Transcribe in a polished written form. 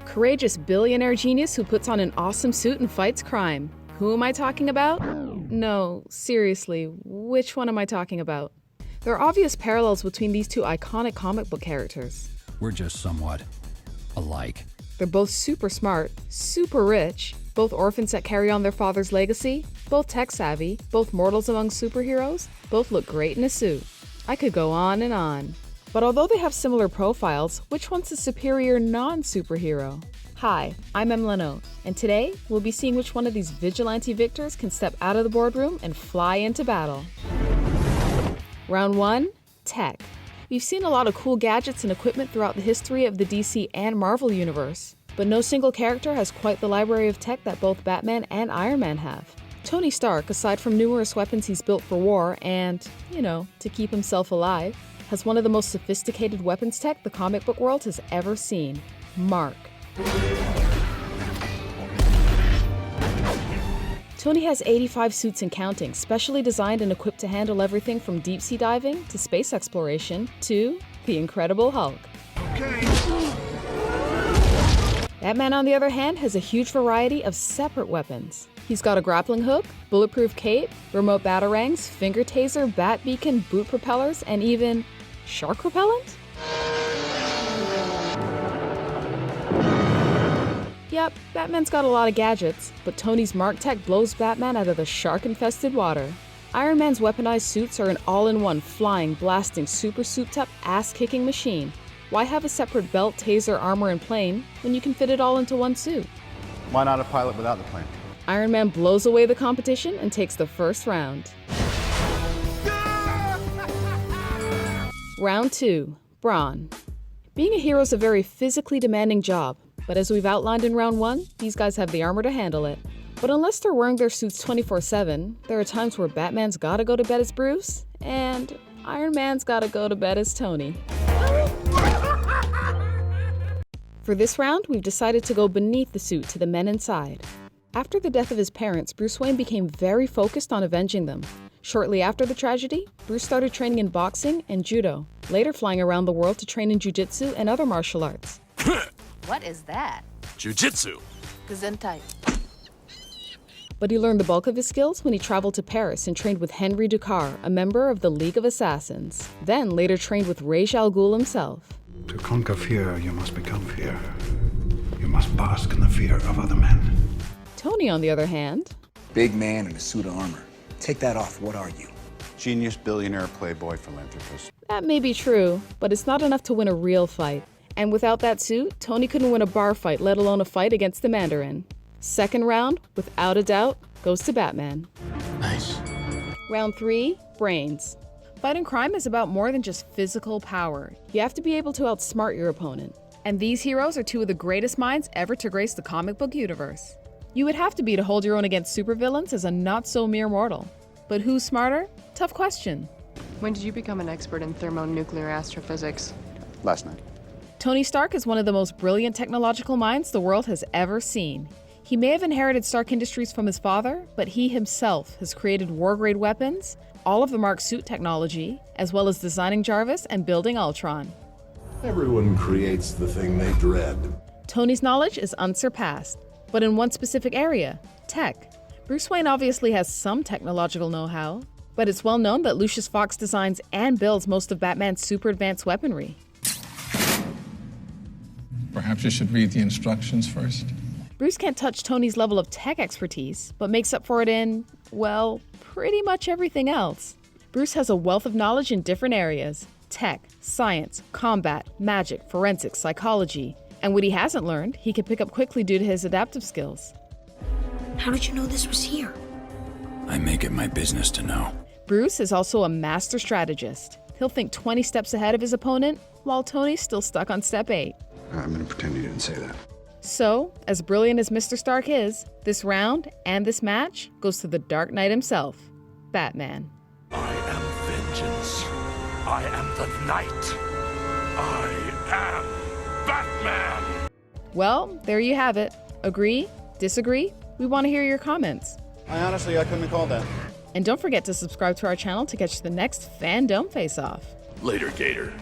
Courageous billionaire genius who puts on an awesome suit and fights crime. Who am I talking about? No, seriously, which one am I talking about? There are obvious parallels between these two iconic comic book characters. We're just somewhat alike. They're both super smart, super rich, both orphans that carry on their father's legacy, both tech-savvy, both mortals among superheroes, both look great in a suit. I could go on and on. But although they have similar profiles, which one's the superior non-superhero? Hi, I'm Em Leno, and today we'll be seeing which one of these vigilante victors can step out of the boardroom and fly into battle. Round 1, Tech. We've seen a lot of cool gadgets and equipment throughout the history of the DC and Marvel universe, but no single character has quite the library of tech that both Batman and Iron Man have. Tony Stark, aside from numerous weapons he's built for war and, to keep himself alive, has one of the most sophisticated weapons tech the comic book world has ever seen, Mark. Tony has 85 suits and counting, specially designed and equipped to handle everything from deep-sea diving to space exploration to the Incredible Hulk. Okay. Batman, on the other hand, has a huge variety of separate weapons. He's got a grappling hook, bulletproof cape, remote batarangs, finger taser, bat beacon, boot propellers, and even shark repellent? Yep, Batman's got a lot of gadgets, but Tony's Mark Tech blows Batman out of the shark-infested water. Iron Man's weaponized suits are an all-in-one flying, blasting, super souped-up, ass-kicking machine. Why have a separate belt, taser, armor, and plane when you can fit it all into one suit? Why not a pilot without the plane? Iron Man blows away the competition and takes the first round. Round 2, Brawn. Being a hero is a very physically demanding job, but as we've outlined in round 1, these guys have the armor to handle it. But unless they're wearing their suits 24/7, there are times where Batman's gotta go to bed as Bruce, and Iron Man's gotta go to bed as Tony. For this round, we've decided to go beneath the suit to the men inside. After the death of his parents, Bruce Wayne became very focused on avenging them. Shortly after the tragedy, Bruce started training in boxing and judo, later flying around the world to train in jiu-jitsu and other martial arts. What is that? Jiu-jitsu. Gesundheit. But he learned the bulk of his skills when he traveled to Paris and trained with Henry Ducar, a member of the League of Assassins. Then later trained with Ra's al Ghul himself. To conquer fear, you must become fear. You must bask in the fear of other men. Tony, on the other hand, Big man in a suit of armor. Take that off, what are you? Genius, billionaire, playboy, philanthropist. that may be true, but it's not enough to win a real fight. And without that suit, Tony couldn't win a bar fight, let alone a fight against the Mandarin. Second round, without a doubt, goes to Batman. Nice. Round 3, Brains. Fighting crime is about more than just physical power. You have to be able to outsmart your opponent. And these heroes are two of the greatest minds ever to grace the comic book universe. You would have to be to hold your own against supervillains as a not-so-mere mortal. But who's smarter? Tough question. When did you become an expert in thermonuclear astrophysics? Last night. Tony Stark is one of the most brilliant technological minds the world has ever seen. He may have inherited Stark Industries from his father, but he himself has created war-grade weapons, all of the Mark suit technology, as well as designing Jarvis and building Ultron. Everyone creates the thing they dread. Tony's knowledge is unsurpassed, but in one specific area, tech. Bruce Wayne obviously has some technological know-how, but it's well known that Lucius Fox designs and builds most of Batman's super advanced weaponry. Perhaps you should read the instructions first. Bruce can't touch Tony's level of tech expertise, but makes up for it in, well, pretty much everything else. Bruce has a wealth of knowledge in different areas: tech, science, combat, magic, forensics, psychology. And what he hasn't learned, he can pick up quickly due to his adaptive skills. How did you know this was here? I make it my business to know. Bruce is also a master strategist. He'll think 20 steps ahead of his opponent, while Tony's still stuck on step 8. I'm gonna pretend you didn't say that. So, as brilliant as Mr. Stark is, this round and this match goes to the Dark Knight himself, Batman. I am vengeance. I am the night. I am Batman. Well, there you have it. Agree? Disagree? We want to hear your comments. I couldn't have called that. And don't forget to subscribe to our channel to catch the next Fandom Face-Off. Later, Gator.